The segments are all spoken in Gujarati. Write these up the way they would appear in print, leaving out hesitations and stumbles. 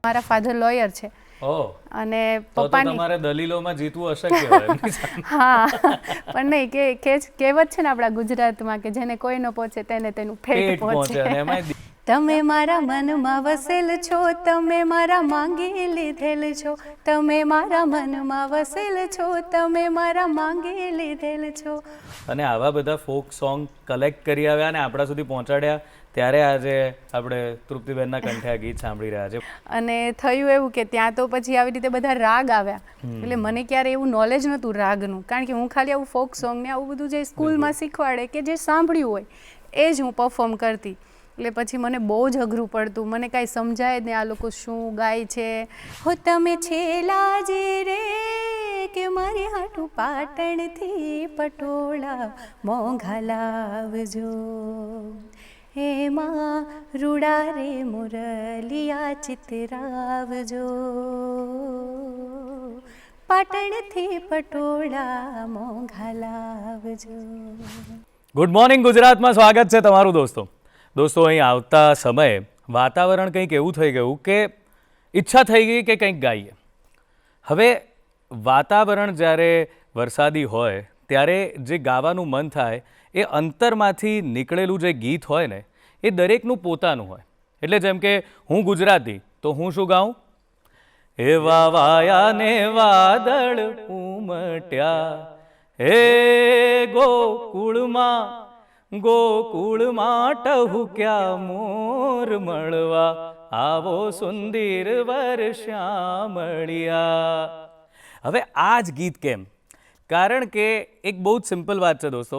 મારા ફાધર લોયર છે અને પપ્પાની તમારે દલીલોમાં જીતવું અશક્ય હોય. હા, પણ નહીં કે કહેવત છે ને આપણા ગુજરાતમાં કે જેને કોઈ ન પહોંચે તેને તેનું પેટ પહોંચે. અને એમાં તમે મારા મનમાં વસેલ છો, તમે મારા માંગી લીધેલ છો, તમે મારા મનમાં વસેલ છો, તમે મારા માંગી લીધેલ છો. અને આવા બધા ફોક સોંગ કલેક્ટ કરી આવ્યા અને આપણા સુધી પહોંચાડ્યા ત્યારે આજે આપણે તૃપ્તિબેનના કંઠે આ ગીત સાંભળી રહ્યા છે. અને થયું એવું કે ત્યાં તો પછી આવી રીતે બધા રાગ આવ્યા, એટલે મને ક્યારે એવું નોલેજ નહોતું રાગનું, કારણ કે હું ખાલી આવું ફોક સોંગ ને આવું બધું જે સ્કૂલમાં શીખવાડે કે જે સાંભળ્યું હોય એ જ હું પરફોર્મ કરતી. એટલે પછી મને બહુ જ અઘરું પડતું, મને કાંઈ સમજાય જ નહીં આ લોકો શું ગાય છે. હો તમે છેલા જે રે કે મારી હાટું પાટણથી પટોળા મોંઘા લાવજો, એમાં રૂડા રે મુરલિયા ચિતરાવજો, પાટણથી પટોળા મોંઘા લાવજો. ગુડ મોર્નિંગ ગુજરાતમાં સ્વાગત છે તમારું દોસ્તો. અહીં આવતા સમયે વાતાવરણ કંઈક એવું થઈ ગયું કે ઈચ્છા થઈ ગઈ કે કંઈક ગાઈએ. હવે વાતાવરણ જ્યારે વરસાદી હોય ત્યારે જે ગાવાનું મન થાય એ અંતરમાંથી નીકળેલું જે ગીત હોય ને એ દરેકનું પોતાનું હોય. એટલે જેમ કે હું ગુજરાતી તો હું શું ગાઉં? એવા વાયા ને વાદળ ઉમટ્યા હે ગોકુળમાં ટહુક્યા મોર મળવા આવો સુંદર વર્ષામળિયા. હવે આ જ ગીત કેમ? કારણ કે એક બહુ જ સિમ્પલ વાત છે દોસ્તો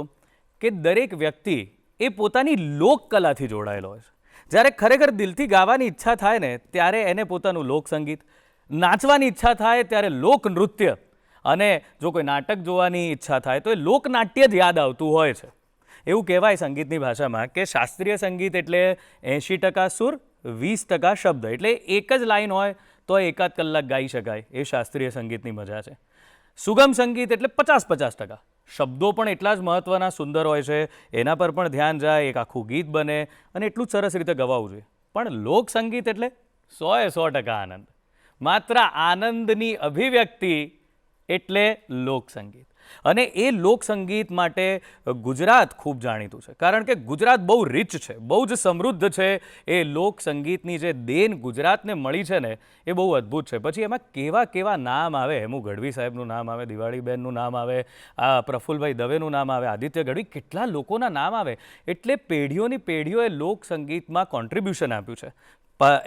કે દરેક વ્યક્તિ એ પોતાની લોકકલાથી જોડાયેલો હોય છે. જ્યારે ખરેખર દિલથી ગાવાની ઈચ્છા થાય ને ત્યારે એને પોતાનું લોકસંગીત, નાચવાની ઈચ્છા થાય ત્યારે લોકનૃત્ય, અને જો કોઈ નાટક જોવાની ઈચ્છા થાય તો એ લોકનાટ્ય જ યાદ આવતું હોય છે. એવું કહેવાય સંગીતની ભાષામાં કે શાસ્ત્રીય સંગીત એટલે 80% સુર 20% શબ્દ, એટલે એક જ લાઈન હોય તો એકાદ કલાક ગાઈ શકાય. એ શાસ્ત્રીય સંગીતની મજા છે. સુગમ સંગીત એટલે 50% શબ્દો પણ એટલા જ મહત્ત્વના સુંદર હોય છે, એના પર પણ ધ્યાન જાય, એક આખું ગીત બને અને એટલું જ સરસ રીતે ગવાવું જોઈએ. પણ લોકસંગીત એટલે 100% આનંદ, માત્ર આનંદની અભિવ્યક્તિ એટલે લોકસંગીત. અને એ લોકસંગીત માટે ગુજરાત ખૂબ જાણીતું છે, કારણ કે ગુજરાત બહુ રિચ છે, બહુ જ સમૃદ્ધ છે. એ લોકસંગીતની જે દેન ગુજરાતને મળી છે ને એ બહુ અદ્ભુત છે. પછી એમાં કેવા કેવા નામ આવે, હેમુ ગઢવી સાહેબનું નામ આવે, દિવાળીબેનનું નામ આવે, આ પ્રફુલ્લભાઈ દવેનું નામ આવે, આદિત્ય ગઢવી, કેટલા લોકોના નામ આવે. એટલે પેઢીઓની પેઢીઓએ લોકસંગીતમાં કોન્ટ્રીબ્યુશન આપ્યું છે.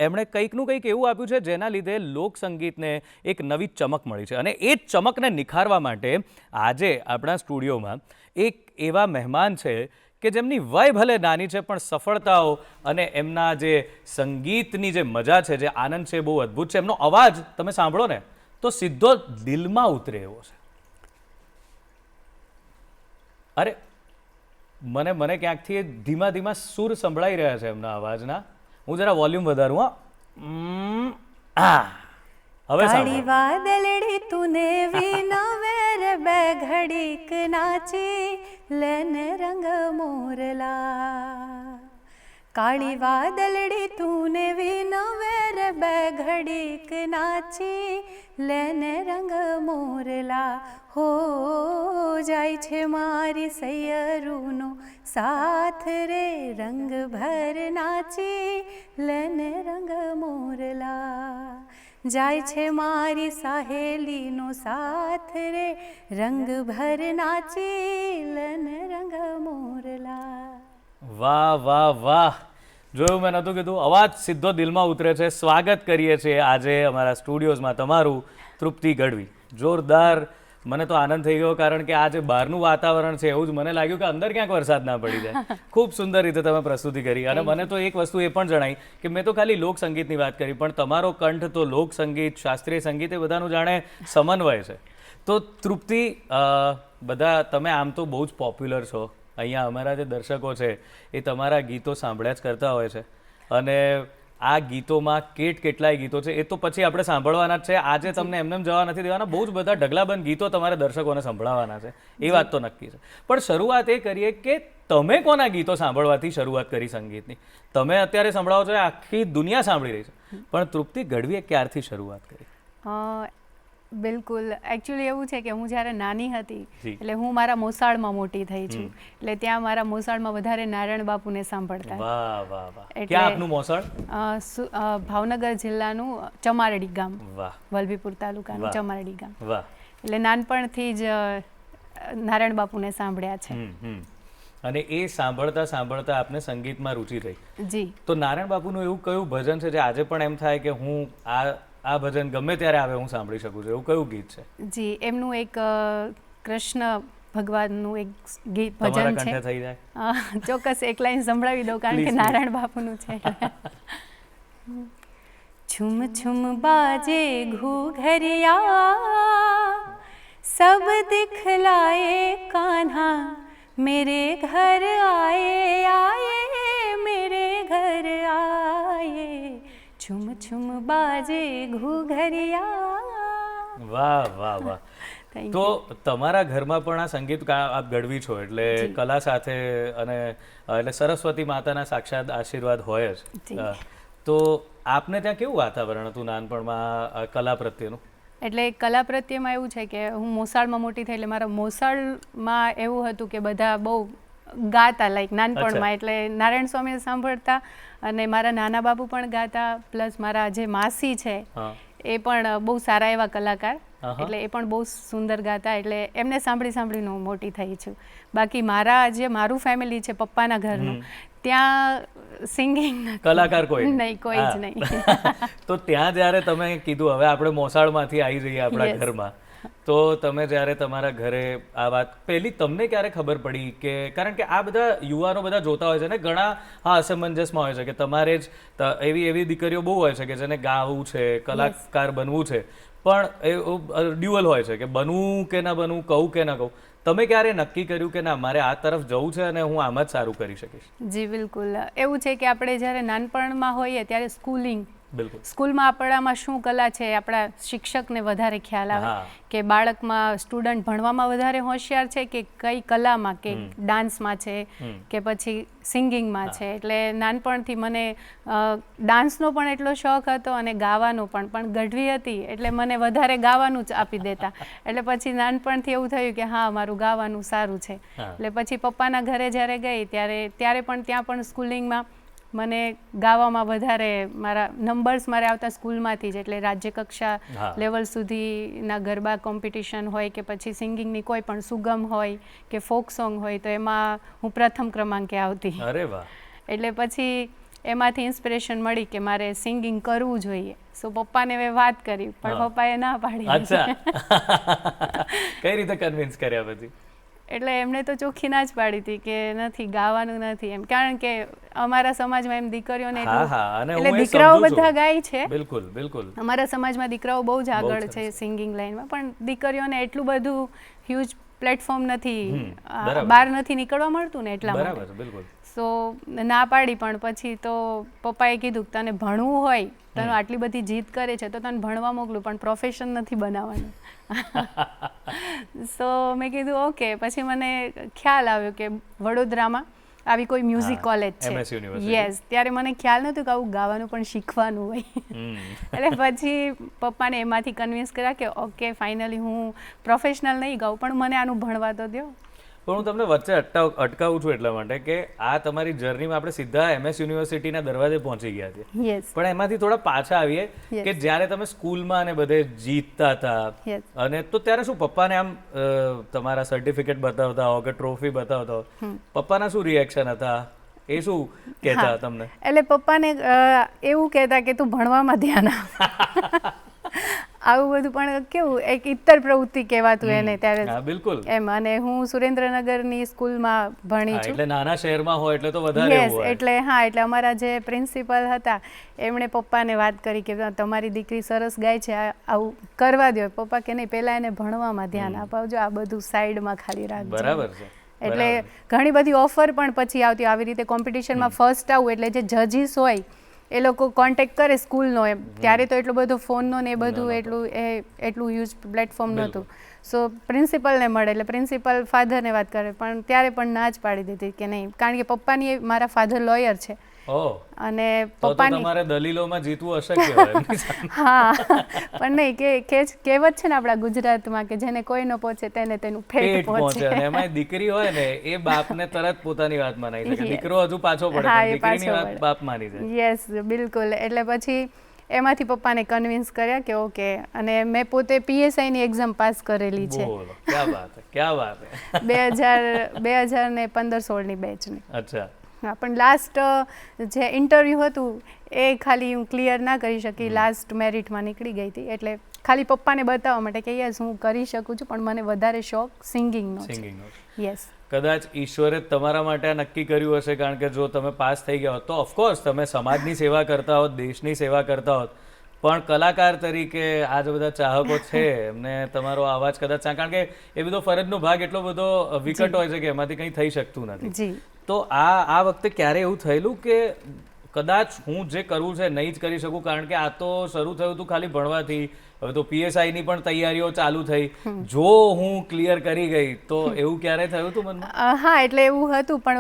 એમણે કંઈકનું કંઈક એવું આપ્યું છે જેના લીધે લોકસંગીતને એક નવી ચમક મળી છે. અને એ જ ચમકને નિખારવા માટે આજે આપણા સ્ટુડિયોમાં એક એવા મહેમાન છે કે જેમની વય ભલે નાની છે પણ સફળતાઓ અને એમના જે સંગીતની જે મજા છે, જે આનંદ છે, બહુ અદ્ભુત છે. એમનો અવાજ તમે સાંભળો ને તો સીધો દિલમાં ઉતરે એવો છે. અરે મને ક્યાંકથી ધીમા ધીમા સૂર સંભળાઈ રહ્યા છે એમના અવાજના. હું જરા વોલ્યુમ વધારું. હવે કાળી વાદળડી તુને વિનવેર બે ઘડીક નાચી લેને રંગ મોરલા, કાળી વાદળડી તુને વિનવેર બે ઘડીક નાચી લેને રંગ મોરલા, હો જાય છે મારી સૈયરુનો સાથ રે રંગ ભર નાચી લેને રંગ મોરલા, જાય છે મારી સહેલીનો સાથ રે રંગ ભર નાચી લેને રંગ મોરલા. વાહ વાહ વાહ! જોયું, મેં નહોતું કીધું, અવાજ સીધો દિલમાં ઉતરે છે. સ્વાગત કરીએ છીએ આજે અમારા સ્ટુડિયોઝમાં તમારું તૃપ્તિ ગઢવી. જોરદાર! મને તો આનંદ થઈ ગયો, કારણ કે આ જે બહારનું વાતાવરણ છે એવું જ મને લાગ્યું કે અંદર ક્યાંક વરસાદ ના પડી જાય. ખૂબ સુંદર રીતે તમે પ્રસ્તુતિ કરી. અને મને તો એક વસ્તુ એ પણ જણાઈ કે મેં તો ખાલી લોકસંગીતની વાત કરી, પણ તમારો કંઠ તો લોકસંગીત, શાસ્ત્રીય સંગીત એ બધાનું જાણે સમન્વય છે. તો તૃપ્તિ, બધા તમે આમ તો બહુ જ પોપ્યુલર છો. અહીંયા અમારા જે દર્શકો છે એ તમારા ગીતો સાંભળ્યા જ કરતા હોય છે. અને આ ગીતોમાં કેટલાય ગીતો છે એ તો પછી આપણે સાંભળવાના જ છે. આજે તમને એમને જવા નથી દેવાના. બહુ જ બધા ઢગલાબંધ ગીતો તમારે દર્શકોને સંભળાવવાના છે, એ વાત તો નક્કી છે. પણ શરૂઆત એ કરીએ કે તમે કોના ગીતો સાંભળવાથી શરૂઆત કરી સંગીતની? તમે અત્યારે સંભળાવો છો, આખી દુનિયા સાંભળી રહી છે. પણ તૃપ્તિ ગઢવીએ ક્યારથી શરૂઆત કરી? બિલકુલ એકચ્યુઅલી એવું છે કે હું જ્યારે નાની હતી જી. એટલે હું મારા મોસાળમાં મોટી થઈ છું, એટલે ત્યાં મારા મોસાળમાં વધારે નારાયણ બાપુને સાંભળતા. વાહ વાહ વાહ. એટલે- ક્યાં આપનું મોસાળ? ભાવનગર જિલ્લાનું ચમારડી ગામ, વાહ વલભીપુર તાલુકાનું વાહ. ચમારડી ગામ. વાહ. એટલે નાનપણથી જ નારાયણ બાપુને સાંભળ્યા છે. અને એ સાંભળતા સાંભળતા આપને સંગીતમાં રુચિ થઈ. જી. તો નારાયણ બાપુનું એવું કયું ભજન છે જે આજે પણ એમ થાય કે હું આ ભજન ગમે ત્યારે આવે હું સાંભળી શકું છું, એવું કયું ગીત છે? જી, એમનું એક કૃષ્ણ ભગવાનનું એક ગીત તમારા ભજન કંઠે છે. થઈ જાય? ચોક્કસ એક લાઈન સંભળાવી દઉં કારણ કે Please, નારાયણ બાપુનું છે. છુમ છુમ બાજે ઘૂઘરિયા सब दिखलाए कान्हा मेरे घर आए मेरे घर आए छुम छुम बाजे घूघरिया. વાહ વાહ વાહ. Thank તો તમારા ઘરમાં પણ આ સંગીત આપ ગઢવી છો એટલે કલા સાથે અને એટલે સરસ્વતી માતાના સાક્ષાત આશીર્વાદ હોય જ. તો આપને ત્યાં કેવું વાતાવરણ હતું નાનપણમાં કલા પ્રત્યેનું? એટલે કલા પ્રત્યેમાં એવું છે કે હું મોસાળમાં મોટી થઈ એટલે મારા મોસાળમાં એવું હતું કે બધા બહુ ગાતા લાઈક નાનપણમાં, એટલે નારાયણ સ્વામી સાંભળતા અને મારા નાના બાપુ પણ ગાતા, પ્લસ મારા જે માસી છે એ પણ બહુ સારા એવા કલાકાર, એટલે એ પણ બહુ સુંદર ગાતા, એટલે એમને સાંભળી સાંભળીને હું મોટી થઈ છું. બાકી મારું ફેમિલી છે પપ્પાના ઘરનું, ત્યાં સિંગિંગ કલાકાર કોઈ નહીં, કોઈ જ નહીં. તો ત્યાં જ્યારે તમે કીધું હવે આપણે મોસાળમાંથી આવી જઈએ આપણા ઘરમાં, તો તમે જ્યારે તમારા ઘરે આ વાત પહેલી તમને ક્યારે ખબર પડી કે, કારણ કે આ બધા યુવાનો બધા જોતા હોય છે ને ઘણા અસમંજસમાં હોય છે કે તમારે જ એવી દીકરીઓ બહુ હોય છે કે જેને ગાવું છે, કલાકાર બનવું છે, પણ એ ડ્યુઅલ હોય છે કે બનવું કે ના બનવું, કહું કે ના કહું. તમે ક્યારે નક્કી કર્યું કે ના મારે આ તરફ જવું છે અને હું આમ જ સારું કરી શકીશ? જી બિલકુલ. એવું છે કે આપણે જ્યારે નાનપણમાં હોઈએ ત્યારે બિલકુલ સ્કૂલમાં આપણામાં શું કલા છે આપણા શિક્ષકને વધારે ખ્યાલ આવે કે બાળકમાં સ્ટુડન્ટ ભણવામાં વધારે હોશિયાર છે કે કઈ કલામાં, કે ડાન્સમાં છે કે પછી સિંગિંગમાં છે. એટલે નાનપણથી મને ડાન્સનો પણ એટલો શોખ હતો અને ગાવાનો પણ ગઢવી હતી એટલે મને વધારે ગાવાનું જ આપી દેતા, એટલે પછી નાનપણથી એવું થયું કે હા મારું ગાવાનું સારું છે. એટલે પછી પપ્પાના ઘરે જ્યારે ગઈ ત્યારે પણ ત્યાં પણ સ્કૂલિંગમાં મને ગાવામાં વધારે મારા નંબર્સ મારે આવતા સ્કૂલમાંથી જ, એટલે રાજ્ય કક્ષા લેવલ સુધીના ગરબા કોમ્પિટિશન હોય કે પછી સિંગિંગની કોઈ પણ સુગમ હોય કે ફોક સોંગ હોય તો એમાં હું પ્રથમ ક્રમાંકે આવતી. અરે વાહ. એટલે પછી એમાંથી ઇન્સ્પિરેશન મળી કે મારે સિંગિંગ કરવું જોઈએ. સો પપ્પાને મેં વાત કરી પણ પપ્પાએ ના પાડી. અચ્છા. કઈ રીતે કન્વિન્સ કર્યા પછી? એટલે એમણે તો ચોખ્ખી ના જ પાડી હતી કે નથી, ગાવાનું નથી એમ, કારણ કે અમારા સમાજમાં એમ દીકરીઓને એટલે દીકરાઓ બધા ગાય છે. બિલકુલ બિલકુલ. અમારા સમાજમાં દીકરાઓ બહુ જ આગળ છે સિંગિંગ લાઈનમાં, પણ દીકરીઓને એટલું બધું હ્યુજ પ્લેટફોર્મ નથી, બહાર નથી નીકળવા મળતું ને એટલા માટે. સો ના પાડી, પણ પછી તો પપ્પાએ કીધું કે તને ભણવું હોય, તને આટલી બધી જીદ કરે છે તો તને ભણવા મોકલું પણ પ્રોફેશન નથી બનાવવાનું. સો મેં કીધું ઓકે. પછી મને ખ્યાલ આવ્યો કે વડોદરામાં આવી કોઈ મ્યુઝિક કોલેજ છે. યસ, ત્યારે મને ખ્યાલ નહોતું કે આવું ગાવાનું પણ શીખવાનું હોય. એટલે પછી પપ્પાને એમાંથી કન્વિન્સ કર્યા કે ઓકે ફાઇનલી હું પ્રોફેશનલ નહીં ગાઉં પણ મને આનું ભણવા તો દો. પણ હું તમને વચ્ચે અટકાવું છું એટલા માટે કે આ તમારી જર્નીમાં આપણે સીધા MS યુનિવર્સિટીના દરવાજે પહોંચી ગયા છે, પણ એમાંથી થોડા પાછા આવીએ કે જ્યારે તમે સ્કૂલમાં અને બધે જીતતા હતા અને તો ત્યારે શું પપ્પાને આમ તમારા સર્ટિફિકેટ બતાવતા હો કે ટ્રોફી બતાવતા હો, પપ્પાના શું રિએક્શન હતા, એ શું કહેતા તમને? એટલે પપ્પાને એવું કહેતા કે તું ભણવામાં ધ્યાન આપ. આવું બધું, પણ કેવું એક ઇત્તર પ્રવૃત્તિ કહેવાતું એને ત્યારે. બિલકુલ એમ. અને હું સુરેન્દ્રનગરની સ્કૂલમાં ભણી છું, એટલે નાના શહેરમાં હોય એટલે તો વધારે યસ. એટલે એટલે અમારા જે પ્રિન્સિપલ હતા એમણે પપ્પાને વાત કરી કે તમારી દીકરી સરસ ગાય છે, આવું કરવા દો. પપ્પા કે નહીં, પહેલા એને ભણવામાં ધ્યાન અપાવજો, આ બધું સાઈડમાં ખાલી રાખજો. બરાબર છે. એટલે ઘણી બધી ઓફર પણ પછી આવતી આવી રીતે કોમ્પિટિશનમાં ફર્સ્ટ આવું એટલે જે જજીસ હોય એ લોકો કોન્ટેક્ટ કરે સ્કૂલનો, એમ ત્યારે તો એટલો બધો ફોનનો ને એ બધું એટલું યુઝ પ્લેટફોર્મ નહોતું. સો પ્રિન્સિપલને મળે એટલે પ્રિન્સિપલ ફાધરને વાત કરે, પણ ત્યારે પણ ના જ પાડી દીધી કે નહીં, કારણ કે પપ્પાની મારા ફાધર લોયર છે ઓહ, અને તો પપ્પાની તમારે દલીલોમાં જીતવું અશક્ય હોય એમની સામે. હા પણ નહીં કહેવત છે ને આપણા ગુજરાતમાં કે જેને કોઈ ન પહોંચે તેને તેનું પેટ પેટ પહોંચે પહોંચે. અને એમાં દીકરી હોય ને એ બાપને તરત પોતાની વાત મનાઈ શકે. Yes. દીકરો હજુ પાછો પડે હા, પણ એ દીકરીની પાછો વાત પડે. બાપ માની જાય. યસ બિલકુલ. એટલે પછી એમાંથી પપ્પાને કન્વિન્સ કર્યા કે ઓકે, અને મેં પોતે પીએસઆઈની એક્ઝામ પાસ કરેલી છે બોલો, ક્યાં વાત હે, ક્યાં વાત હે. 2015-16ની બેચની. અચ્છા. હા, પણ લાસ્ટ જે ઇન્ટરવ્યૂ હતું એ ખાલી હું ક્લિયર ના કરી શકી, લાસ્ટ મેરિટમાં નીકળી ગઈ હતી. એટલે ખાલી પપ્પાને બતાવવા માટે કે યસ હું કરી શકું છું, પણ મને વધારે શોખ સિંગિંગનો છે. સિંગિંગનો. યસ. કદાચ ઈશ્વરે જ તમારા માટે આ નક્કી કર્યું હશે, કારણ કે જો તમે પાસ થઈ ગયા હોત તો ઓફકોર્સ તમે સમાજની સેવા કરતા હોત, દેશની સેવા કરતા હોત, પણ કલાકાર તરીકે આ જે બધા ચાહકો છે એમને તમારો અવાજ કદાચ કારણ કે એ બધો ફરજનો ભાગ એટલો બધો વિકટ હોય છે કે એમાંથી કંઈ થઈ શકતું નથી. જી. તો આ વખતે ક્યારે એવું થયેલું કે કદાચ હું જે કરવું છે નહીં જ કરી શકું, કારણ કે આ તો શરૂ થયું હતું ખાલી ભણવાથી, હવે તો પીએસઆઈની પણ તૈયારીઓ ચાલુ થઈ, જો હું ક્લિયર કરી ગઈ તો એવું ક્યારે થયું હતું મનમાં? હા, એટલે એવું હતું, પણ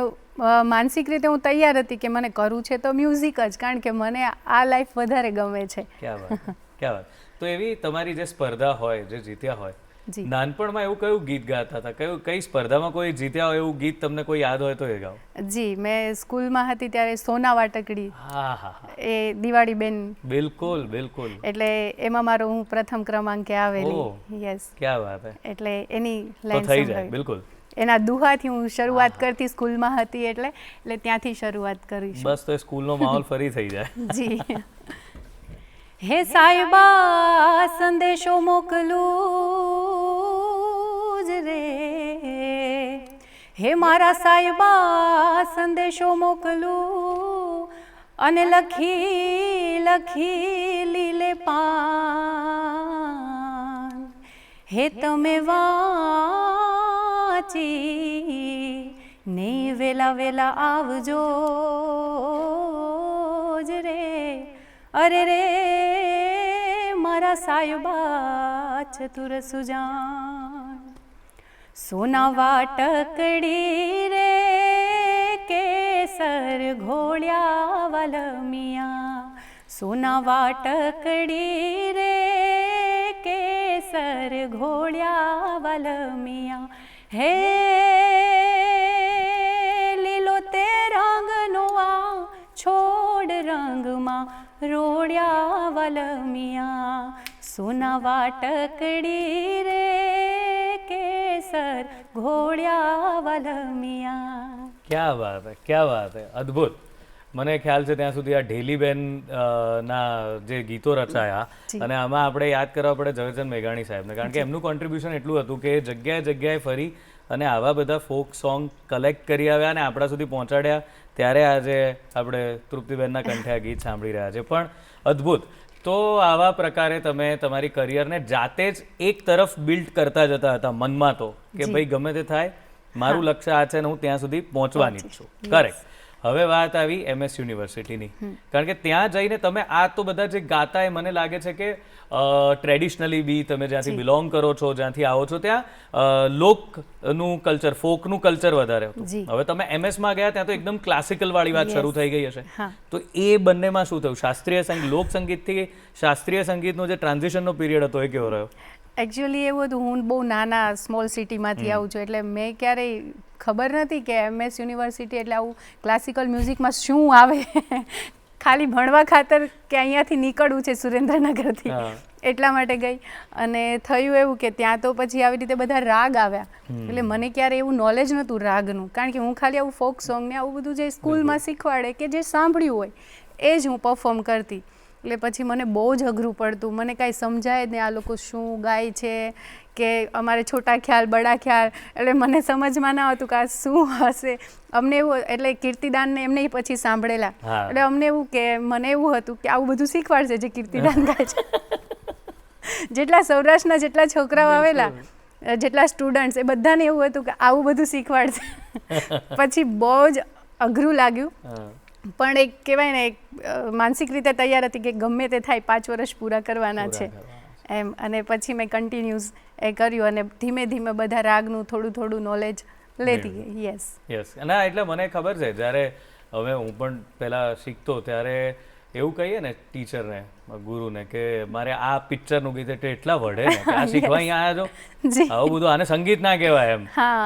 માનસિક રીતે હું તૈયાર હતી કે મને કરવું છે તો મ્યુઝિક જ, કારણ કે મને આ લાઈફ વધારે ગમે છે. ક્યાં વાત, ક્યાં વાત. તો એવી તમારી જે સ્પર્ધા હોય, જે જીત્યા હોય, જી. નાનપણમાં એવું કયું ગીત ગાતા હતા? કઈ સ્પર્ધામાં કોઈ જીત્યા હોય એવું ગીત તમને કોઈ યાદ હોય તો એ ગાઓ. જી, મેં સ્કૂલમાં હતી ત્યારે સોના વાટકડી, હા હા હા, એ દિવાળીબેન, બિલકુલ બિલકુલ. એટલે એમાં મારો હું પ્રથમ ક્રમાંકે ઓહ, આવેલી. યસ. ક્યાં વાત હે. એટલે એની તો લાઈન થઈ જાય, સંભળાવી. બિલકુલ. એના દુહાથી હું શરૂઆત કરતી, સ્કૂલમાં હતી એટલે ત્યાંથી શરૂઆત કરીશ. બસ તો એ સ્કૂલનો માહોલ ફરી થઈ જાય. જી. હે સાહેબા સંદેશો મોકલું જ રે, હે મારા સાહેબા સંદેશો મોકલું, અને લખી લખી લીલે પાન, હે તમે વાંચી ને વેલા વેલા આવજો જ રે. અરે રે મારા સાહેબા ચતુર સુજાન, સોના વાટકડી રે કેસર ઘોળ્યા વાલમિયા, સોના વાટકડી રે કેસર ઘોળ્યા વાલમિયા, હે લીલો તે રંગનો આ છોડ રંગમાં રોડ્યા વાલમિયા, સોના વાટકડી રે કેસર ઘોળ્યા વાલમિયા. ક્યાં વાત હે, ક્યાં વાત હે, અદ્ભુત. મને ખ્યાલ છે ત્યાં સુધી આ ઢેલીબેન ના જે ગીતો રચાયા, અને આમાં આપણે યાદ કરવા પડે ઝવેરચંદ મેઘાણી સાહેબને, કારણ કે એમનું કોન્ટ્રીબ્યુશન એટલું હતું કે જગ્યાએ જગ્યાએ ફરી અને આવા બધા ફોક સોંગ કલેક્ટ કરી આવ્યા અને આપણા સુધી પહોંચાડ્યા. ત્યારે આજે આપણે તૃપ્તિબેનના કંઠે આ ગીત સાંભળી રહ્યા છે. પણ અદ્ભુત. તો આવા પ્રકારે તમે તમારી કરિયરને જાતે જ એક તરફ બિલ્ડ કરતા જતા હતા મનમાં, તો કે ભાઈ ગમે તે થાય મારું લક્ષ્ય આ છે ને હું ત્યાં સુધી પહોંચવાની જ છું. કરેક્ટ. હવે વાત આવી MS યુનિવર્સિટીની, કારણ કે ત્યાં જઈને તમે આ તો બધા જે ગાતા એ મને લાગે છે કે ટ્રેડિશનલી બી તમે જ્યાંથી બિલોંગ કરો છો, જ્યાંથી આવો છો, ત્યાં લોકનું કલ્ચર, ફોકનું કલ્ચર વધારે હતું. હવે તમે MS-માં ગયા ત્યાં તો એકદમ ક્લાસિકલ વાળી વાત શરૂ થઈ ગઈ હશે. તો એ બંનેમાં શું થયું? શાસ્ત્રીય સંગીત, લોક સંગીતથી શાસ્ત્રીય સંગીતનો જે ટ્રાન્ઝિશનનો પિરિયડ હતો એ કેવો રહ્યો? એકચ્યુઅલી એવું હતું, હું બહુ નાના સ્મોલ સિટીમાંથી આવું છું, એટલે મેં ક્યારેય ખબર નથી કે MS યુનિવર્સિટી એટલે આવું ક્લાસિકલ મ્યુઝિકમાં શું આવે. ખાલી ભણવા ખાતર કે અહીંયાથી નીકળવું છે સુરેન્દ્રનગરથી, એટલા માટે ગઈ. અને થયું એવું કે ત્યાં તો પછી આવી રીતે બધા રાગ આવ્યા, એટલે મને ક્યારે એવું નોલેજ નહોતું રાગનું, કારણ કે હું ખાલી આવું ફોક સોંગ ને આવું બધું જે સ્કૂલમાં શીખવાડે કે જે સાંભળ્યું હોય એ જ હું પરફોર્મ કરતી. એટલે પછી મને બહુ જ અઘરું પડતું, મને કાંઈ સમજાય જ નહીં આ લોકો શું ગાય છે, કે અમારે છોટા ખ્યાલ બડા ખ્યાલ, એટલે મને સમજમાં ના આવતું કે આ શું હશે. અમને એવું, એટલે કીર્તિદાનને એમને પછી સાંભળેલા, એટલે અમને એવું કે મને એવું હતું કે આવું બધું શીખવાડશે જે કીર્તિદાન ગાય છે. જેટલા સૌરાષ્ટ્રના જેટલા છોકરાઓ આવેલા, જેટલા સ્ટુડન્ટ્સ, એ બધાને એવું હતું કે આવું બધું શીખવાડશે. પછી બહુ જ અઘરું લાગ્યું, પણ એક કહેવાય ને, એક માનસિક રીતે તૈયાર હતી કે ગમે તે થાય 5 વર્ષ પૂરા કરવાના છે એમ. અને પછી મેં કન્ટિન્યુઅસ એ કર્યું અને ધીમે ધીમે બધા રાગનું થોડું થોડું નોલેજ લેતી ગઈ. યસ. અને એટલે મને ખબર છે જ્યારે હવે હું પણ પહેલાં શીખતો ત્યારે એવું કહીએ ને ટીચરને, ગુરુને, કે મારે આ પિક્ચરનું ગીત એટલે એટલા વઢે ને કે આ શીખવા અહીંયા આવ્યા છો, આવું બધું, આને સંગીત ના કહેવાય એમ.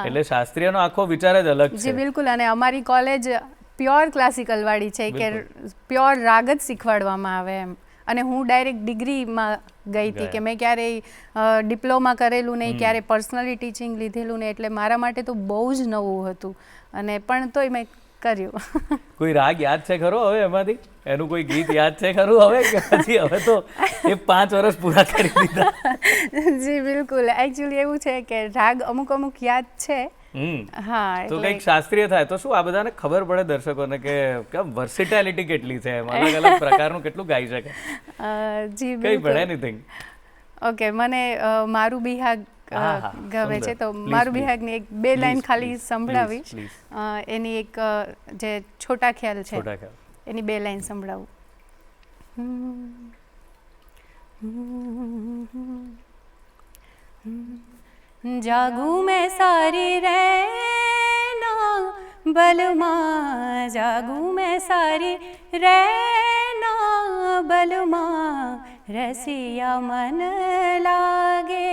એટલે શાસ્ત્રીયનો આખો વિચાર જ અલગ જી છે. બિલકુલ. અને અમારી કોલેજ પ્યોર ક્લાસિકલ વાળી છે કે પ્યોર રાગ જ શીખવાડવામાં આવે એમ. અને હું ડાયરેક્ટ ડિગ્રીમાં ગઈ હતી કે મેં ક્યારેય ડિપ્લોમા કરેલું નહીં, ક્યારેય પર્સનલી ટીચિંગ લીધેલું નહીં, એટલે મારા માટે તો બહુ જ નવું હતું. અને પણ તોય મેં કર્યું. કોઈ રાગ યાદ છે ખરો હવે એમાંથી? એનું કોઈ ગીત યાદ છે ખરું હવે કે પછી હવે તો એ 5 વર્ષ પૂરા કરી દીધા? જી બિલકુલ. એકચ્યુઅલી એવું છે કે રાગ અમુક યાદ છે. હા, તો કંઈક શાસ્ત્રીય થાય તો શું આ બધાને ખબર પડે દર્શકોને કે વર્સિટાલિટી કેટલી છે એમ, અલગ અલગ પ્રકારનું કેટલું ગાઈ શકે. જી કઈ પણ એનીથિંગ. ઓકે, મને મારું બિહાગ ગમે છે, તો મારું બિહાગની એક 2 લાઈન ખાલી સંભળાવીશ. એની એક જે છોટા ખ્યાલ છે એની 2 લાઈન સંભળાવું. જાગું મેં સારી રહેના બલમાં, જાગું મેં સારી રહેના બલમાં, રસિયા મન લાગે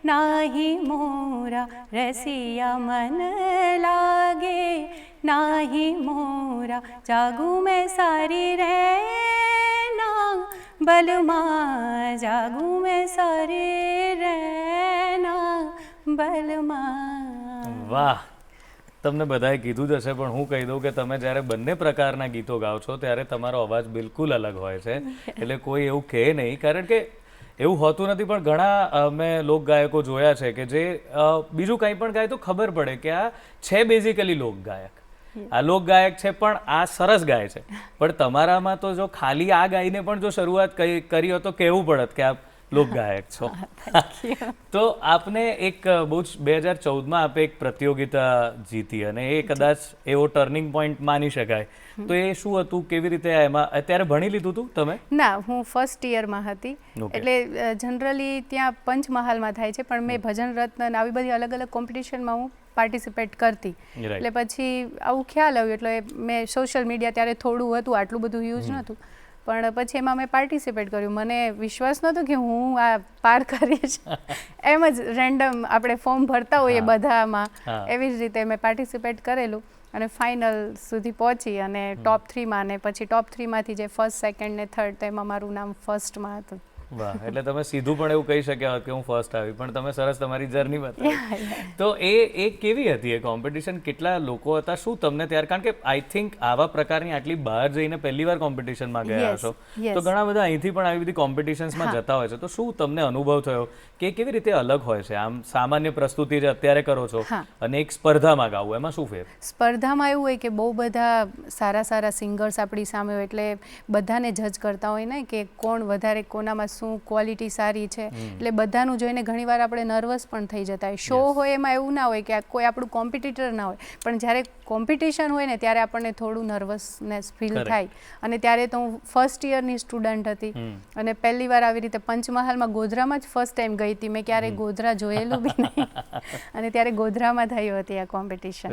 નાહી મોરા, રસિયા મન લાગે નાહી મોરા, જાગું મેં સારી રહેના બલમાં, જાગું મેં સારી રહેના બલમાં. વાહ, તમને બધાએ કીધું જ હશે પણ હું કહી દઉં કે તમે જ્યારે બંને પ્રકારના ગીતો ગાઓ છો ત્યારે તમારો અવાજ બિલકુલ અલગ હોય છે. એટલે કોઈ એવું કહે નહીં, કારણ કે એવું હોતું નથી. પણ ઘણા મેં લોકગાયકો જોયા છે કે જે બીજું કંઈ પણ ગાય તો ખબર પડે કે આ છે બેઝિકલી લોકગાયક, આ લોકગાયક છે પણ આ સરસ ગાય છે. પણ તમારામાં તો જો ખાલી આ ગાઈને પણ જો શરૂઆત કરી હોય તો કહેવું પડત કે આપ લોકગાયક છો. તો આપને એક બહુ જ 2014માં આપે એક પ્રતિયોગિતા જીતી અને એ કદાચ એવો ટર્નિંગ પોઈન્ટ માની શકાય. તો એ શું હતું, કેવી રીતે એમાં અત્યારે ભણી લીધું હતું તમે? ના, હું ફર્સ્ટ યરમાં હતી. એટલે જનરલી ત્યાં પંચમહાલમાં થાય છે, પણ મેં ભજન રત્ન આવી બધી અલગ અલગ કોમ્પિટિશનમાં હું પાર્ટિસિપેટ કરતી. એટલે પછી આવું ખ્યાલ આવ્યો, એટલે મેં સોશિયલ મીડિયા ત્યારે થોડું હતું, આટલું બધું યુઝ નહોતું, પણ પછી એમાં મેં પાર્ટિસિપેટ કર્યું. મને વિશ્વાસ નહોતો કે હું આ પાર કરીશ. એમ જ રેન્ડમ આપણે ફોર્મ ભરતા હોઈએ બધામાં, એવી જ રીતે મેં પાર્ટિસિપેટ કરેલું અને ફાઇનલ સુધી પહોંચી અને ટોપ 3માં, અને પછી ટોપ 3માંથી જે ફર્સ્ટ, સેકન્ડ ને થર્ડ, તો એમાં મારું નામ ફર્સ્ટમાં હતું. વાહ, એટલે તમે સીધું પણ એવું કહી શક્યા હોત કે હું ફર્સ્ટ આવી, પણ તમે સરસ તમારી જર્ની બતાવી. તો એ કેવી હતી એ કોમ્પિટિશન? કેટલા લોકો હતા? શું તમને ત્યારે, કારણ કે આઈ થિંક આવા પ્રકારની આટલી બહાર જઈને પહેલી વાર કોમ્પિટિશનમાં ગયા હશો, તો ઘણા બધા અહીંથી પણ આવી બધી કોમ્પિટિશન્સમાં જતા હોય છે, તો શું તમને અનુભવ થયો કે કેવી રીતે અલગ હોય છે આમ સામાન્ય પ્રસ્તુતિ જે અત્યારે કરો છો અને એક સ્પર્ધામાં ગાવું, એમાં શું ફેર? સ્પર્ધામાં એવું હોય કે બહુ બધા સારા સિંગર્સ આપણી સામે હોય, એટલે બધાને જજ કરતા હોય ને કે કોણ વધારે, કોનામાં શું ક્વોલિટી સારી છે. એટલે બધાનું જોઈને ઘણીવાર આપણે નર્વસ પણ થઈ જતા હોય. શો હોય એમાં એવું ના હોય કે કોઈ આપણું કોમ્પિટિટર ના હોય, પણ જ્યારે કોમ્પિટિશન હોય ને ત્યારે આપણને થોડું નર્વસનેસ ફીલ થાય. અને ત્યારે તો હું ફર્સ્ટ યરની સ્ટુડન્ટ હતી અને પહેલી વાર આવી રીતે પંચમહાલમાં, ગોધરામાં જ ફર્સ્ટ ટાઈમ ગઈ હતી. મેં ક્યારેય ગોધરા જોયેલું બી નહીં, અને ત્યારે ગોધરામાં થઈ હતી આ કોમ્પિટિશન.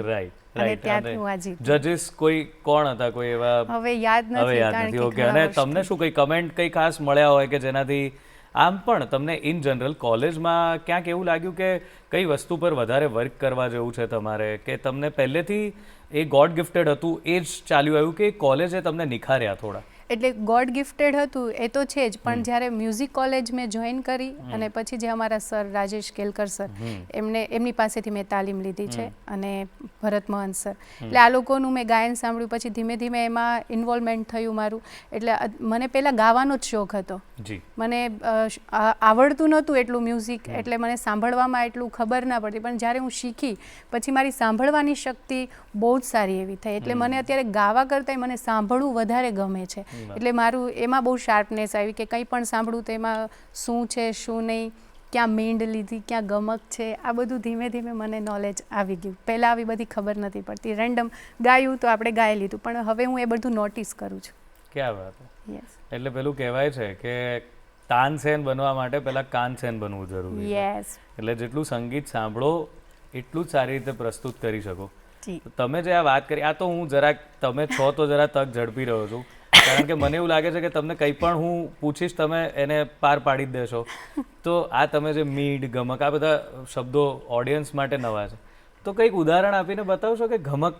અને ત્યાંથી હું આ જીતી. જજીસ કોઈ કોણ હતા, કોઈ એવા હવે યાદ નથી, કારણ કે ઓકે. અને તમને શું કઈ કમેન્ટ કઈ ખાસ મળ્યા હોય કે જેનાથી આમ પણ તમને ઇન જનરલ કોલેજમાં ક્યાંક એવું લાગ્યું કે કઈ વસ્તુ પર વધારે વર્ક કરવા જેવું છે તમારે, કે તમને પહેલેથી એ ગોડ ગિફ્ટેડ હતું એ જ ચાલ્યું આવ્યું કે કોલેજે તમને નિખાર્યા થોડા? એટલે ગોડ ગિફ્ટેડ હતું એ તો છે જ, પણ જ્યારે મ્યુઝિક કોલેજ મેં જોઈન કરી અને પછી જે અમારા સર રાજેશ કેલકર સર, એમની પાસેથી મેં તાલીમ લીધી છે, અને ભરત મહંત સર, એટલે આ લોકોનું મેં ગાયન સાંભળ્યું. પછી ધીમે ધીમે એમાં ઇન્વોલ્વમેન્ટ થયું મારું. એટલે મને પહેલાં ગાવાનો જ શોખ હતો, મને આવડતું નહોતું એટલું મ્યુઝિક, એટલે મને સાંભળવામાં એટલું ખબર ના પડતી. પણ જ્યારે હું શીખી પછી મારી સાંભળવાની શક્તિ બહુ જ સારી એવી થઈ. એટલે મને અત્યારે ગાવા કરતાં મને સાંભળવું વધારે ગમે છે. એટલે મારું એમાં બહુ શાર્પનેસ આવી કે કંઈ પણ સાંભળું તો એમાં શું છે શું નહીં, ક્યાં મીંડ લીધી, ક્યાં ગમક છે, આ બધું ધીમે ધીમે મને નોલેજ આવી ગયું. પહેલાં આવી બધી ખબર નથી પડતી, રેન્ડમ ગાયું તો આપણે ગાઈ લીધું, પણ હવે હું એ બધું નોટિસ કરું છું. ક્યાં વાત. એટલે પેલું કહેવાય છે કે તાનસેન બનવા માટે પહેલા કાનસેન બનવું જરૂરી છે. એટલે જેટલું સંગીત સાંભળો એટલું જ સારી રીતે પ્રસ્તુત કરી શકો. જી. તમે જે આ વાત કરી, આ તો હું જરાક તમે છો તો જરા તક ઝડપી રહ્યો છું, કારણ કે મને એવું લાગે છે કે તમને કંઈ પણ હું પૂછીશ તમે એને પાર પાડી જ દેશો. તો આ તમે જે મીડ, ગમક, આ બધા શબ્દો ઓડિયન્સ માટે નવા છે, તો કંઈક ઉદાહરણ આપીને બતાવશો કે ગમક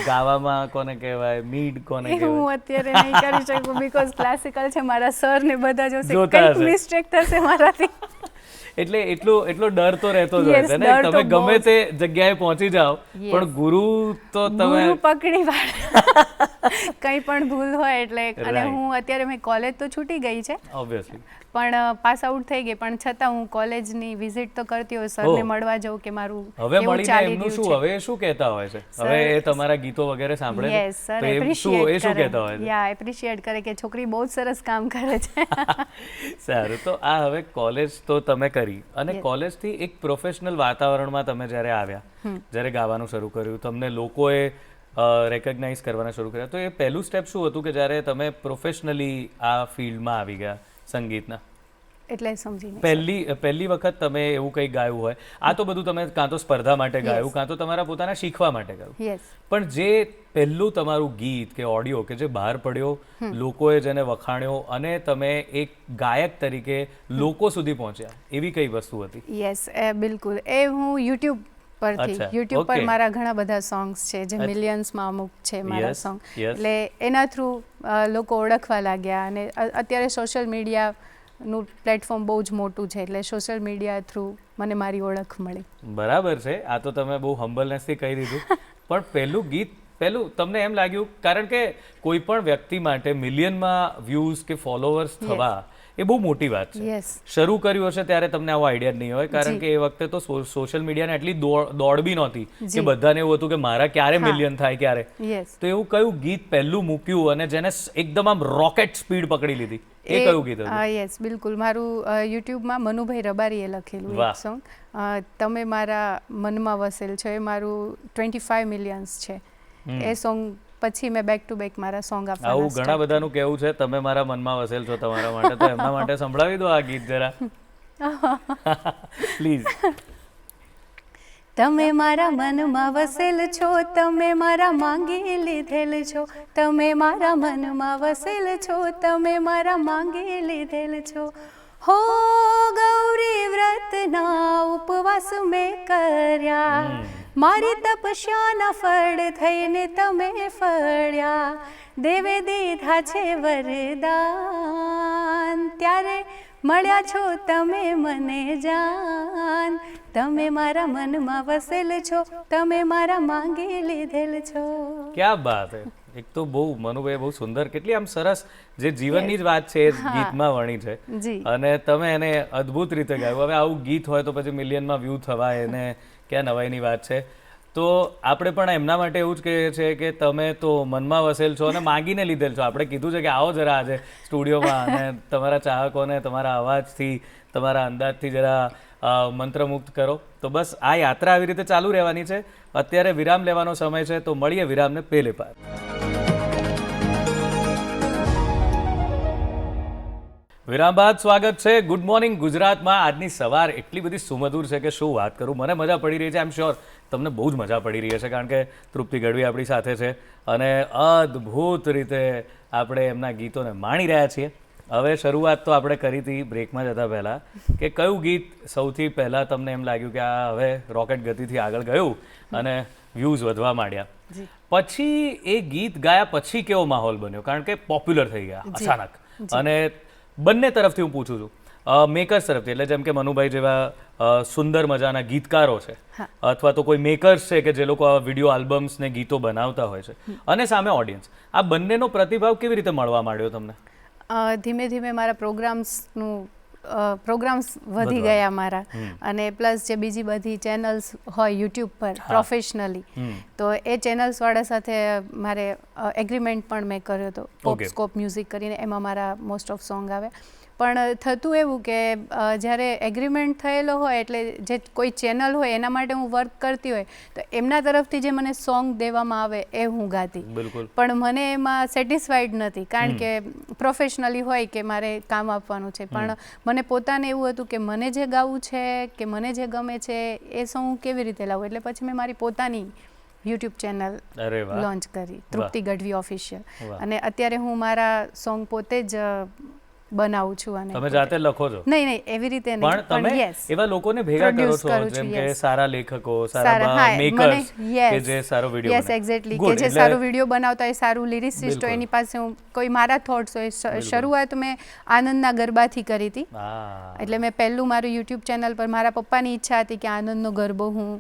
ગાવામાં કોને કહેવાય, મીડ કોને એ કહેવાય? હું અત્યારે નહીં કરી શકું બીકોઝ ક્લાસિકલ છે, મારા સર ને બધા જોશે, જોતા કંઈક હશે. મિસ્ટેક થશે મારાથી. એટલે એટલો ડર તો રહેતો જ હોય Yes, છે ને, ડર તો તમે ગમે બહુ જ. તે જગ્યાએ પહોંચી જાઓ, Yes. પણ ગુરુ તો તમે ગુરુ પકડી વાળે કંઈ પણ ભૂલ હોય એટલે. અને Right. હું અત્યારે મેં કોલેજ તો છૂટી ગઈ છે ઓબ્વિયસલી. પણ પાસ આઉટ થઈ ગઈ, પણ છતાં હું કોલેજની વિઝિટ તો કરતી હોય, સરને ઓહ. મળવા જાઉં કે મારું હવે કેવું મળીને ચાલી એમનું રહ્યું શું, છે. હવે એ શું કહેતા હોય છે? Sir, હવે એ તમારા ગીતો વગેરે સાંભળે છે? યસ સર તો એ શું કહેતા હોય છે? યા એપ્રિશિએટ કરે કે છોકરી બહુ જ સરસ કામ કરે છે. સારું, તો આ હવે કોલેજ તો તમે કરી, અને Yes. કોલેજથી એક પ્રોફેશનલ વાતાવરણમાં તમે જ્યારે આવ્યા, જ્યારે ગાવાનું શરૂ કર્યું, તમને લોકોએ રેકગ્નાઇઝ કરવાના શરૂ કર્યા, તો એ પહેલું સ્ટેપ શું હતું કે જ્યારે તમે પ્રોફેશનલી આ ફિલ્ડમાં આવી ગયા સંગીતના? એટલે સમજી નહીં. પહેલી વખત તમે એવું કંઈ ગાયું હોય, આ તો બધું તમે કાં તો સ્પર્ધા માટે ગાયું, કાં તો તમારા પોતાના શીખવા માટે ગાયું, યસ. પણ જે પહેલું તમારું ગીત કે ઓડિયો કે જે બહાર પડ્યો, લોકોએ જેને વખાણ્યો અને તમે એક ગાયક તરીકે લોકો સુધી પહોંચ્યા, એવી કઈ વસ્તુ હતી? યસ બિલકુલ. એ હું યુટ્યુબ પરથી, અચ્છા, યુટ્યુબ પર okay. મારા ઘણા બધા સોંગ્સ છે જે મિલિયન્સમાં અમુક છે મારા Yes, સોંગ. yes. એટલે એના થ્રુ લોકો ઓળખવા લાગ્યા, અને અત્યારે સોશિયલ મીડિયાનું પ્લેટફોર્મ બહુ જ મોટું છે, એટલે સોશિયલ મીડિયા થ્રુ મને મારી ઓળખ મળી. બરાબર છે, આ તો તમે બહુ હમ્બલનેસથી કહી દીધું. પણ પહેલું તમને એમ લાગ્યું, કારણ કે કોઈ પણ વ્યક્તિ માટે મિલિયનમાં વ્યૂઝ કે ફોલોવર્સ થવા એ બહુ મોટી વાત છે. યસ. શરૂ કર્યું હશે ત્યારે તમને આવો આઈડિયા જ નહીં હોય, કારણ જી. કે એ વખતે તો સોશિયલ મીડિયાને એટલી દોડ બી નહોતી કે જી. બધાને એવું હતું કે મારા ક્યારે હા. મિલિયન થાય ક્યારે. યસ. તો એવું કયું ગીત પહેલું મૂક્યું અને જેને એકદમ આમ રોકેટ સ્પીડ પકડી લીધી, એ કયું ગીત હતું? યસ બિલકુલ. મારું યુટ્યુબમાં મનુભાઈ રબારીએ લખેલું વાહ. એક સોંગ, તમે મારા મનમાં વસેલ છો, એ મારું 25 મિલિયન્સ છે. એ સોંગ પછી મેં બેક ટુ બેક મારા સોંગ આવું આપવાના ઘણા બધાનું કહેવું છે, તમે મારા મનમાં વસેલ છો તમારા માટે, તો એમના માટે સંભળાવી દો આ ગીત જરા પ્લીઝ. તમે મારા મનમાં વસેલ છો, તમે મારા માંગી લીધેલ છો, તમે મારા મનમાં વસેલ છો, તમે મારા માંગી લીધેલ છો. હો ગૌરી વ્રતના ઉપવાસ મેં કર્યા, મારી તપસ્યાના ફળ થઈને તમે ફળ્યા, દેવે દીધા છે વરદાન, ત્યારે મળ્યા છો તમે મને જાન, તમે મારા મનમાં વસેલ છો, તમે મારા માંગી લીધેલ છો. ક્યાં બાત હે! એક તો બહુ મનુભાઈ બહુ સુંદર, કેટલી આમ સરસ જે જીવનની જ વાત છે એ ગીતમાં વણી છે, જી. અને તમે એને અદ્ભુત રીતે ગાયું. હવે આવું ગીત હોય તો પછી મિલિયનમાં વ્યૂ થવા એને ક્યાં નવાઈની વાત છે. તો આપણે પણ એમના માટે એવું જ કહીએ છીએ કે તમે તો મનમાં વસેલ છો અને માંગીને લીધેલ છો. આપણે કીધું છે કે આવો જરા આજે સ્ટુડિયોમાં અને તમારા ચાહકોને તમારા અવાજથી, તમારા અંદાજથી જરા મંત્રમુગ્ધ કરો. તો બસ આ યાત્રા આવી રીતે ચાલુ રહેવાની છે. અત્યારે વિરામ લેવાનો સમય છે, તો મળીએ વિરામને પહેલે પાર. વિરામ બાદ સ્વાગત છે ગુડ મોર્નિંગ ગુજરાતમાં. આજની સવાર એટલી બધી સુમધુર છે કે શું વાત કરું. મને મજા પડી રહી છે, આઈ એમ શ્યોર તમને બહુ જ મજા પડી રહી હશે, કારણ કે તૃપ્તિ ગઢવી આપણી સાથે છે અને અદ્ભુત રીતે આપણે એમના ગીતોને માણી રહ્યા છીએ. હવે શરૂઆત તો આપણે કરી હતી બ્રેકમાં જતા પહેલાં કે કયું ગીત સૌથી પહેલાં તમને એમ લાગ્યું કે આ હવે રોકેટ ગતિથી આગળ ગયું અને વ્યૂઝ વધવા માંડ્યા, પછી એ ગીત ગાયા પછી કેવો માહોલ બન્યો? કારણ કે પોપ્યુલર થઈ ગયા અચાનક. અને બંને તરફથી હું પૂછું છું, મેકર્સ તરફથી, એટલે જેમ કે મનુભાઈ જેવા સુંદર મજાના ગીતકારો છે, અથવા તો કોઈ મેકર્સ છે કે જે લોકો આ વિડીયો આલ્બમ્સ ને ગીતો બનાવતા હોય છે, અને સામે ઓડિયન્સ, આ બંનેનો પ્રતિભાવ કેવી રીતે મળવા માંડ્યો તમને? ધીમે ધીમે મારા પ્રોગ્રામ્સ વધી ગયા મારા, અને પ્લસ જે બીજી બધી ચેનલ્સ હોય યુટ્યુબ પર પ્રોફેશનલી, તો એ ચેનલ્સવાળા સાથે મારે એગ્રીમેન્ટ પણ મેં કર્યો હતો, પોપસ્કોપ મ્યુઝિક કરીને, એમાં મારા મોસ્ટ ઓફ સોંગ આવે. પણ થતું એવું કે જ્યારે એગ્રીમેન્ટ થયેલો હોય એટલે જે કોઈ ચેનલ હોય એના માટે હું વર્ક કરતી હોય તો એમના તરફથી જે મને સોંગ દેવામાં આવે એ હું ગાતી, પણ મને એમાં સેટિસ્ફાઈડ નથી, કારણ કે પ્રોફેશનલી હોય કે મારે કામ આપવાનું છે, પણ મને પોતાને એવું હતું કે મને જે ગાવું છે કે મને જે ગમે છે એ સોંગ હું કેવી રીતે લાવું. એટલે પછી મેં મારી પોતાની યુટ્યુબ ચેનલ અરે વાહ લોન્ચ કરી, તૃપ્તિ ગઢવી ઓફિશિયલ. વાહ. અને અત્યારે હું મારા સોંગ પોતે જ બનાવું છું. અને તમે જાતે લખો છો? નહીં એવી રીતે નહીં, પણ તમે yes, એવા લોકોને ભેગા કરો produce છો કરું જેમ છું, કે yes. સારા લેખકો, સારા, સારા હા, મેકર્સ મને, કે yes, જે સારો વિડિયો yes, exactly, કે જે સારો વિડીયો બનાવતા હોય, સારું લિરિસિસ્ટ હોય, એની પાસે હું કોઈ મારા થોટ્સ હોય. શરૂઆત મેં આનંદના ગરબાથી કરી હતી. એટલે મેં પહેલું મારું યુટ્યુબ ચેનલ પર મારા પપ્પાની ઈચ્છા હતી કે આનંદનો ગરબો હું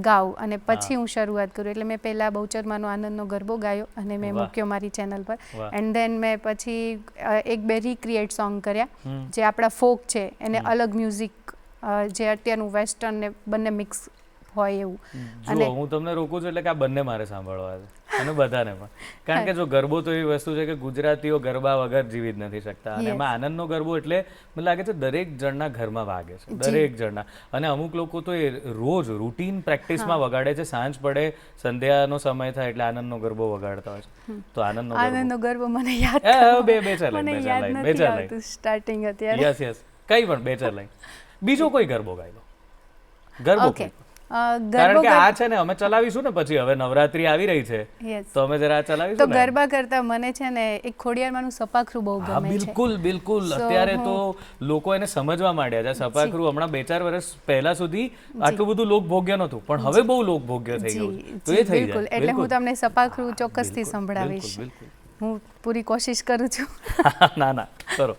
ગાઉં, અને પછી હું શરૂઆત કરું. એટલે મેં પહેલાં બહુચરમાનો આનંદનો ગરબો ગાયો અને મેં મૂક્યો મારી ચેનલ પર. એન્ડ ધેન મેં પછી એક બે રીક્રિએટ સોંગ કર્યા જે આપણા ફોક છે એને અલગ મ્યુઝિક, જે અત્યારનું વેસ્ટર્ન ને બંને મિક્સ હોય એવું. અને હું તમને રોકું છું એટલે કે આ બંને મારે સાંભળવા છે અને બધાને પણ, કારણ કે જો ગરબો તો એવી વસ્તુ છે કે ગુજરાતીઓ ગરબા વગર જીવી જ નથી શકતા. અને એમાં આનંદનો ગરબો એટલે મને લાગે છે દરેક જણના ઘરમાં વાગે છે, દરેક જણના. અને અમુક લોકો તો એ રોજ રૂટીન પ્રેક્ટિસમાં વગાડે છે, સાંજ પડે સંધ્યાનો સમય થાય એટલે આનંદનો ગરબો વગાડતા હોય છે. તો આનંદનો ગરબો મને યાદ બે ચાર લાઈન સ્ટાર્ટિંગ અત્યારે. યસ યસ, કઈ પણ બે ચાર લાઈન. બીજો કોઈ ગરબો ગાઈ લો, ગરબો. કારણ કે આ છે ને અમે ચલાવીશું ને પછી, હવે નવરાત્રી આવી રહી છે તો અમે જરા ચલાવીશું. તો ગરબા કરતા મને છે ને એક ખોડિયારમાંનું સપાખરું બહુ ગમે છે. બિલકુલ બિલકુલ, અત્યારે તો લોકો એને સમજવા માંડ્યા છે. સપાખરું હમણાં 2-4 વર્ષ પહેલા સુધી આટલું બધું લોકભોગ્ય નહોતું, પણ હવે બહુ લોકભોગ્ય થઈ ગયું. તો એ થઈ જાય. એટલે હું તમને સપાખરું ચોક્કસથી સંભળાવીશ. હું પૂરી કોશિશ કરું છું. ના ના, કરો.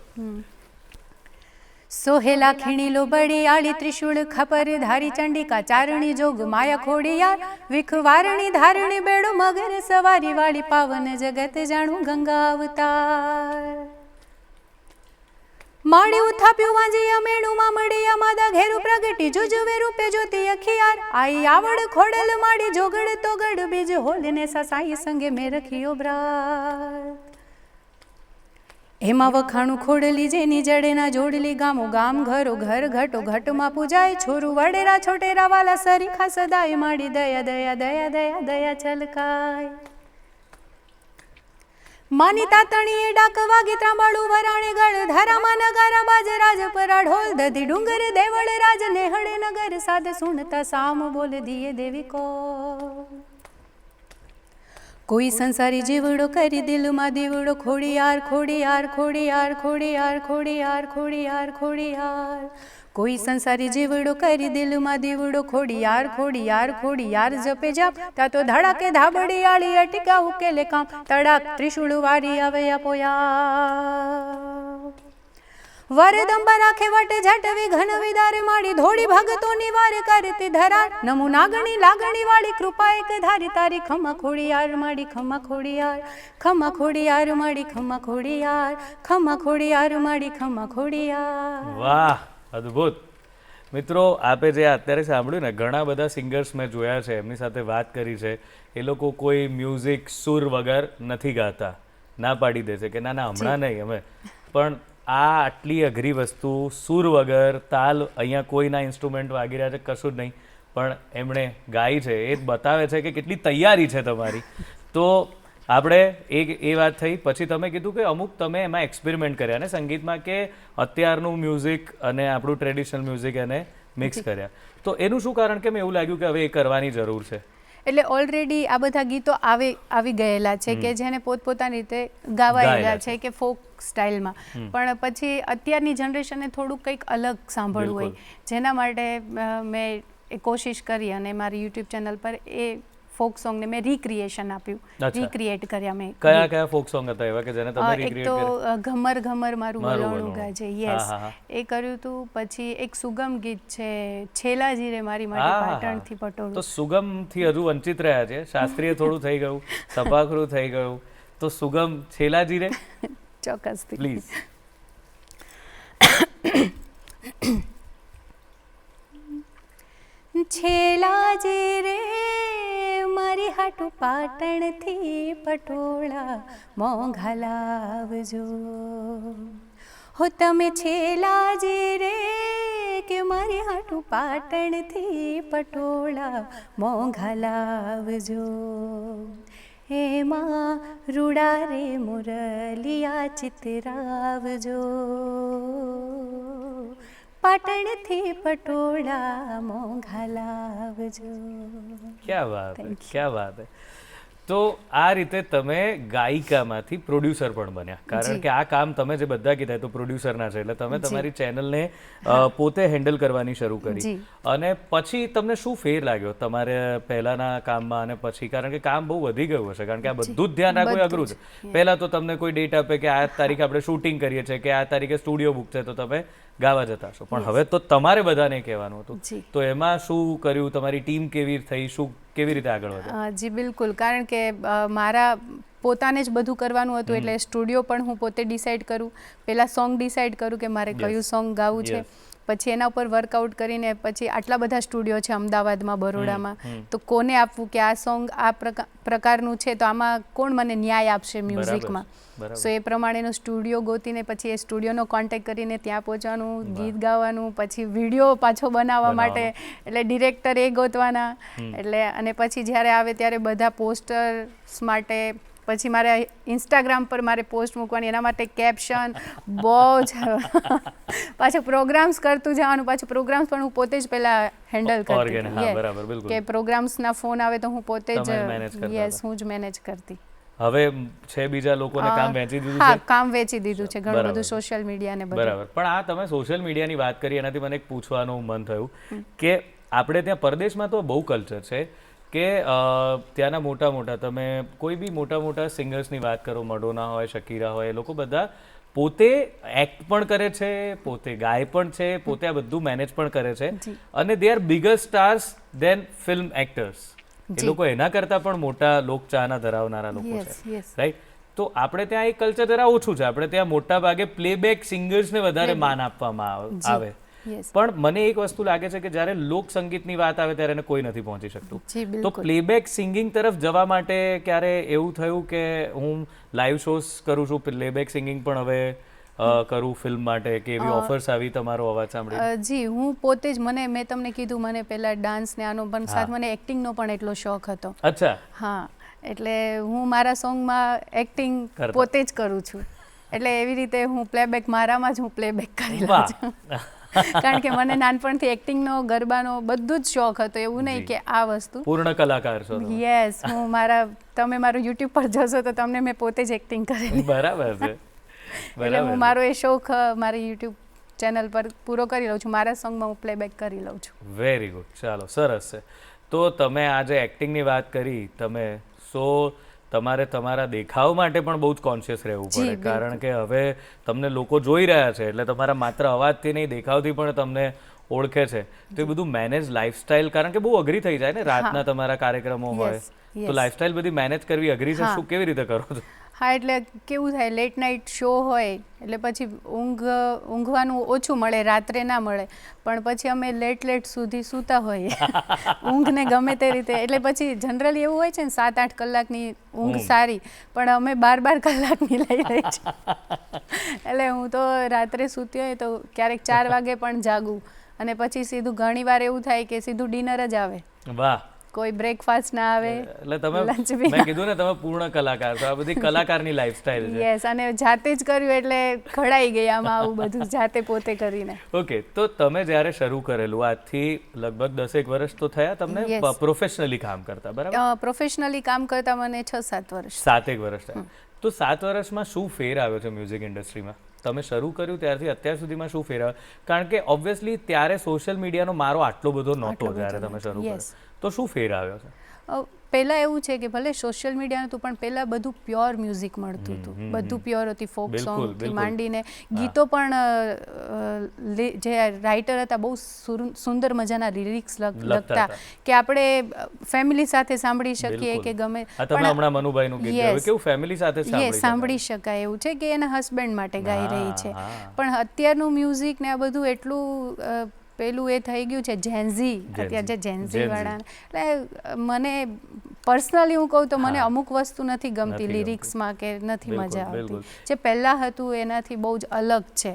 સોહેલા ખીણીલો બળિયાળી ત્રિશુળ ખપર ધારી ચંડિકા ચારણી જોગ માયા ખોડિયાર વિખવારણી ધારણી બેડો મગર સવારી વાળી પાવન જગત જાણું ગંગા અવતાર. માળી ઉથાપ્યું વાંજિયા મેણું મામડિયા માદા ઘેરું પ્રગટી જુજુવે રૂપે જ્યોતિ અખિયાર આઈ આવડ ખોડલ માડી જોગડ તોગડ બીજ હોલને સાસાઈ સંગે મેં રખ્યો બ્રાત. એમાં વખાણું ખોડલી જેની જડેના જોડલી ગામો ગામ ઘરો ઘર ઘટો ઘટમાં પૂજાય છોરું વડેરા છોટેરા વાલા સરીખા સદાય માડી દયા દયા દયા દયા દયા છલકાય. માની તાતણીએ ડાક વાગે ત્રાંબાળું વરાણે ગળ ધરામાં નગારા બાજ રાજ પરા ઢોલ દધી ડુંગર દેવળ રાજ નેહળે નગર સાધ સુણતા સામ બોલ દિયે દેવી કો. કોઈ સંસારી જીવડો કરી દિલમાં દીવડો ખોડિયાર ખોડિયાર ખોડિયાર ખોડિયાર ખોડિયાર ખોડિયાર ખોડિયાર. કોઈ સંસારી જીવડો કરી દિલમાં દીવડો ખોડિયાર ખોડિયાર ખોડિયાર જપે જાપ ત્યાં તો ધડાકે ધાબડી આળી અટકા ઉકેલે કામ તડાક ત્રિશુળ વારી આવે અપોયા. વરદંબા રાખે વટ ઝટવી ઘન વિદારે માડી ધોળી ભગતોની વાર કરતી ધરાર નમુ નાગણી લાગણી વાળી કૃપા એક ધારી તારી ખમા ખોડિયાર માડી ખમા ખોડિયાર ખમા ખોડિયાર માડી ખમા ખોડિયાર ખમા ખોડિયાર માડી ખમા ખોડિયાર. વાહ, અદ્ભુત. મિત્રો, આપે જે અત્યારે સાંભળ્યું ને, ઘણા બધા સિંગર્સ મેં જોયા છે, એમની સાથે વાત કરી છે, એ લોકો કોઈ મ્યુઝિક સુર વગર નથી ગાતા, ના પાડી દે છે કે ના ના હમણાં નહીં અમે. પણ આ આટલી અઘરી વસ્તુ સુર વગર, તાલ અહીંયા કોઈના ઇન્સ્ટ્રુમેન્ટ વાગી રહ્યા છે કશું જ નહીં, પણ એમણે ગાઈ છે. એ બતાવે છે કે કેટલી તૈયારી છે તમારી. તો આપણે એ વાત થઈ. પછી તમે કીધું કે અમુક તમે એમાં એક્સપેરિમેન્ટ કર્યા ને સંગીતમાં, કે અત્યારનું મ્યુઝિક અને આપણું ટ્રેડિશનલ મ્યુઝિક એને મિક્સ કર્યા. તો એનું શું કારણ કે મેં એવું લાગ્યું કે હવે એ કરવાની જરૂર છે? એટલે ઓલરેડી આ બધા ગીતો આવી ગયેલા છે કે જેને પોતપોતાની રીતે ગાવાયેલા છે કે ફોક સ્ટાઇલમાં, પણ પછી અત્યારની જનરેશનને થોડુંક કંઈક અલગ સાંભળવું હોય, જેના માટે મેં એ કોશિશ કરી અને મારી યુટ્યુબ ચેનલ પર એ ફોક સોંગને મેં રીક્રિએશન આપ્યું, રીક્રિએટ કર્યા મેં. કયા કયા ફોક સોંગ હતા એવા કે જેને તમે રીક્રિએટ કર્યા? એક તો ઘમર ઘમર મારું વલોણું ગાજે, યસ, એ કર્યું હતું. પછી એક સુગમ ગીત છે છેલાજી રે મારી માટે પાટણથી પટોળું. તો સુગમ થી હજુ વંચિત રહ્યા છે. શાસ્ત્રીય થોડું થઈ ગયું, સપાખરું થઈ ગયું, તો સુગમ છેલાજી રે ચોક્કસથી પ્લીઝ. છેલાજી રે મારી હાટું પાટણથી પટોળા મોંઘા લાવજો હો તમે છેલાજી રે કે મારી હાટું પાટણથી પટોળા મોંઘા લાવજો એમાં રૂડા રે મુરલિયા ચિતરાવજો પાટણથી પટોળા મોંઘા લાવજો. ક્યાં વાત હે, ક્યાં વાત હે. તો આ રીતે તમે ગાયિકામાંથી પ્રોડ્યુસર પણ બન્યા, કારણ કે આ કામ તમે જે બધા કીધા તો પ્રોડ્યુસરના છે, એટલે તમે તમારી ચેનલને પોતે હેન્ડલ કરવાની શરૂ કરી. અને પછી તમને શું ફેર લાગ્યો તમારે પહેલાના કામમાં અને પછી? કારણ કે કામ બહુ વધી ગયું હશે, કારણ કે આ બધું જ ધ્યાન રાખવું અઘરું છે. પહેલા તો તમને કોઈ ડેટ આપે કે આ તારીખે આપણે શૂટિંગ કરીએ છીએ કે આ તારીખે સ્ટુડિયો બુક છે, તો તમે ગાવા જતા હશો. પણ હવે તો તમારે બધાને કહેવાનું હતું, તો એમાં શું કર્યું? તમારી ટીમ કેવી થઈ? શું કેવી રીતે આગળ વધ્યા? જી બિલકુલ, કારણ કે મારા પોતાને જ બધું કરવાનું હતું, એટલે સ્ટુડિયો પણ હું પોતે ડિસાઈડ કરું. પહેલાં સોંગ ડિસાઈડ કરું કે મારે કયું સોંગ ગાવું છે, પછી એના ઉપર વર્કઆઉટ કરીને પછી આટલા બધા સ્ટુડિયો છે અમદાવાદમાં, બરોડામાં, તો કોને આપવું કે આ સોંગ આ પ્રકારનું છે, તો આમાં કોણ મને ન્યાય આપશે મ્યુઝિકમાં. સો એ પ્રમાણેનો સ્ટુડિયો ગોતીને પછી એ સ્ટુડિયોનો કોન્ટેક્ટ કરીને ત્યાં પહોંચવાનું, ગીત ગાવાનું, પછી વિડીયો પાછો બનાવવા માટે એટલે ડિરેક્ટર એ ગોતવાના, એટલે અને પછી જ્યારે આવે ત્યારે બધા પોસ્ટર્સ માટે પછી મારે ઇન્સ્ટાગ્રામ પર મારે પોસ્ટ મૂકવાની, એના માટે કેપ્શન બહુ જ પાછું પ્રોગ્રામ્સ કરતું જવાનું. પાછું પ્રોગ્રામ્સ પણ હું પોતે જ પહેલાં હેન્ડલ કરતી, કે પ્રોગ્રામ્સના ફોન આવે તો હું પોતે જ હું જ મેનેજ કરતી. હવે છે બીજા લોકોને કામ વેચી દીધું છે? હા, કામ વેચી દીધું છે, ઘણું બધું સોશિયલ મીડિયાને બધું. બરાબર. પણ આ તમે સોશિયલ મીડિયાની વાત કરી, એનાથી મને એક પૂછવાનું મન થયું કે આપણે ત્યાં પરદેશમાં તો બહુ કલ્ચર છે કે ત્યાંના મોટા મોટા, તમે કોઈ બી મોટા મોટા સિંગર્સની વાત કરો, મડોના હોય, શકીરા હોય, એ લોકો બધા પોતે એક્ટ પણ કરે છે, પોતે ગાય પણ છે, પોતે આ બધું મેનેજ પણ કરે છે, અને they are bigger stars than film actors. એ લોકો એના કરતાં પણ મોટા લોકચાહના ધરાવનારા લોકો છે, રાઈટ? તો આપણે ત્યાં એક કલ્ચર જરા ઓછું છે. આપણે ત્યાં મોટા ભાગે પ્લેબેક સિંગર્સને વધારે માન આપવામાં આવે. પણ મને એક વસ્તુ લાગે છે કે જ્યારે લોક સંગીતની વાત આવે ત્યારે એને કોઈ નથી પહોંચી શકતું. તો પ્લેબેક સિંગિંગ તરફ જવા માટે ક્યારે એવું થયું કે હું લાઈવ શોઝ કરું છું, પ્લેબેક સિંગિંગ પણ હવે કરું ફિલ્મ માટે, કે એવી ઓફર્સ આવી તમારો અવાજ સાંભળી? જી, હું પોતે જ, મેં તમને કીધું, મને પહેલા ડાન્સ ને આનો પણ સાથે મને એક્ટિંગનો પણ એટલો શોખ હતો. અચ્છા. હા, એટલે હું મારા સોંગમાં એક્ટિંગ પોતે જ કરું છું, એટલે એવી રીતે હું પ્લેબેક મારામાં જ હું પ્લેબેક કરી લઉં છું. કારણ કે મને નાનપણથી એક્ટિંગનો, ગરબાનો બધું જ શોખ હતો. એવું નહીં કે આ વસ્તુ પૂર્ણ કલાકાર છો. યસ, હું તમે મારું યુટ્યુબ પર જોશો તો તમને મેં પોતે જ એક્ટિંગ કરેલી. બરાબર છે. એટલે હું મારો એ શોખ મારી યુટ્યુબ ચેનલ પર પૂરો કરી લઉં છું. મારા સોંગમાં હું પ્લેબેક કરી લઉં છું. Very good. ચાલો, સરસ છે. તો તમે આજે એક્ટિંગની વાત કરી, તમે તમારે તમારા દેખાવ માટે પણ બહુ જ કોન્શિયસ રહેવું પડે, કારણ કે હવે તમને લોકો જોઈ રહ્યા છે, એટલે તમારા માત્ર અવાજથી નહીં, દેખાવથી પણ તમને ઓળખે છે. તો એ બધું મેનેજ, લાઈફસ્ટાઈલ, કારણ કે બહુ અઘરી થઈ જાય ને, રાતના તમારા કાર્યક્રમો હોય, તો લાઈફસ્ટાઈલ બધી મેનેજ કરવી અઘરી છે. શું, કેવી રીતે કરો છો? હા, એટલે કેવું થાય, લેટ નાઇટ શો હોય એટલે પછી ઊંઘવાનું ઓછું મળે, રાત્રે ના મળે, પણ પછી અમે લેટ સુધી સૂતા હોઈએ ઊંઘને ગમે તે રીતે. એટલે પછી જનરલી એવું હોય છે ને, 7-8 કલાકની ઊંઘ સારી, પણ અમે 12 કલાકની લઈ રહી છીએ. એટલે હું તો રાત્રે સૂતી હોય તો ક્યારેક 4 વાગે પણ જાગું, અને પછી સીધું ઘણીવાર એવું થાય કે સીધું ડિનર જ આવે. વાહ. કોઈ બ્રેકફાસ્ટ ના આવે. એટલે તમે, મેં કીધું ને, તમે પૂર્ણ કલાકાર છો. આ બધી કલાકારની લાઈફસ્ટાઈલ છે. યસ, અને જાતે જ કર્યું એટલે ઘડાઈ ગઈ આમાં, આવું બધું જાતે પોતે કરીને. ઓકે, તો તમે જ્યારે શરૂ કરેલું, આજથી લગભગ 10 વર્ષ તો થયા તમને પ્રોફેશનલી કામ કરતા, બરાબર? પ્રોફેશનલી કામ કરતા મને 6-7 વર્ષ. 7 વર્ષ થયા. તો 7 વર્ષમાં શું ફેર આવ્યો છે મ્યુઝિક ઇન્ડસ્ટ્રીમાં? તમે શરૂ કર્યું ત્યારથી અત્યાર સુધીમાં શું ફેર આવ્યો? કારણ કે ઓબ્વિયસલી ત્યારે સોશિયલ મીડિયાનો મારો આટલો બધો નહોતો જ્યારે તમે શરૂ કર્યું, તો શું ફેર આવ્યો છે? પહેલાં એવું છે કે ભલે સોશિયલ મીડિયા નહોતું, પણ પહેલાં બધું પ્યોર મ્યુઝિક મળતું હતું. બધું પ્યોર હતી, ફોક સોંગથી માંડીને ગીતો પણ જે રાઇટર હતા બહુ સુંદર મજાના લિરિક્સ લખતા, કે આપણે ફેમિલી સાથે સાંભળી શકીએ કે ગમે. તમે હમણાં મનુભાઈનું ગીત ગાયું, કેવું ફેમિલી સાથે સાંભળી શકાય એવું છે કે એના હસબન્ડ માટે ગાઈ રહી છે. પણ અત્યારનું મ્યુઝિક ને આ બધું એટલું પેલું એ થઈ ગયું છે, જેન્ઝી, અત્યારે જે જેન્ઝી વાળા, એટલે મને પર્સનલી હું કહું તો મને અમુક વસ્તુ નથી ગમતી લિરિક્સમાં, કે નથી મજા આવતી. જે પહેલાં હતું એનાથી બહુ જ અલગ છે.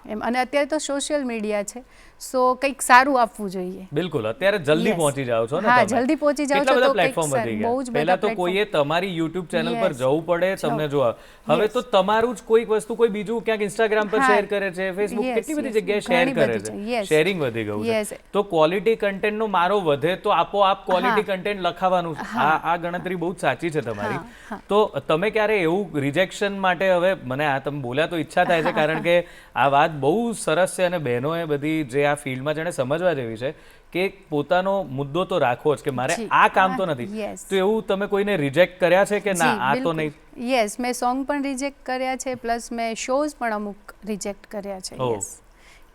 એમ. અને અત્યારે તો સોશિયલ મીડિયા છે, સો કંઈક સારું આપવું જોઈએ. બિલકુલ, અત્યારે જલ્દી Yes. પહોંચી જાઓ છો ને હા, તમે. જલ્દી પહોંચી જાઓ કેટલા છો બધા તો કંઈક પ્લેટફોર્મ વધી બહુ જ ગયા. બધા પહેલા તો platform. કોઈએ તમારી યુટ્યુબ ચેનલ પર Yes. જવું પડે તમને જોવા. હવે તો તમારું જ કોઈક વસ્તુ કોઈ બીજું ક્યાંક ઇન્સ્ટાગ્રામ પર હા. શેર કરે છે, ફેસબુક Yes, કેટલી બધી yes. જગ્યાએ શેર ઘણી કરે બધી છે. છે. Yes. શેરિંગ વધી ગયું છે. Yes. તો ક્વોલિટી કન્ટેન્ટનો મારો વધે તો આપોઆપ ક્વોલિટી હા. કન્ટેન્ટ લખાવાનું. આ ગણતરી બહુ જ સાચી છે તમારી. હા. તો તમે ક્યારે એવું રિજેક્શન માટે, હવે મને આ તમે બોલ્યા તો ઈચ્છા થાય છે, કારણ કે આ વાત બહુ સરસ છે અને બહેનોએ બધી જે આ ફિલ્ડમાં જેને સમજવા જેવી છે કે પોતાનો મુદ્દો તો રાખવો જ, કે મારે જી. આ કામ તો નથી. Yes. તો એવું તમે કોઈને રિજેક્ટ કર્યા છે કે ના આ તો નહીં? યસ, મેં સોંગ પણ રિજેક્ટ કર્યા છે, પ્લસ મેં શોઝ પણ અમુક રિજેક્ટ કર્યા છે. ઓહ. યસ,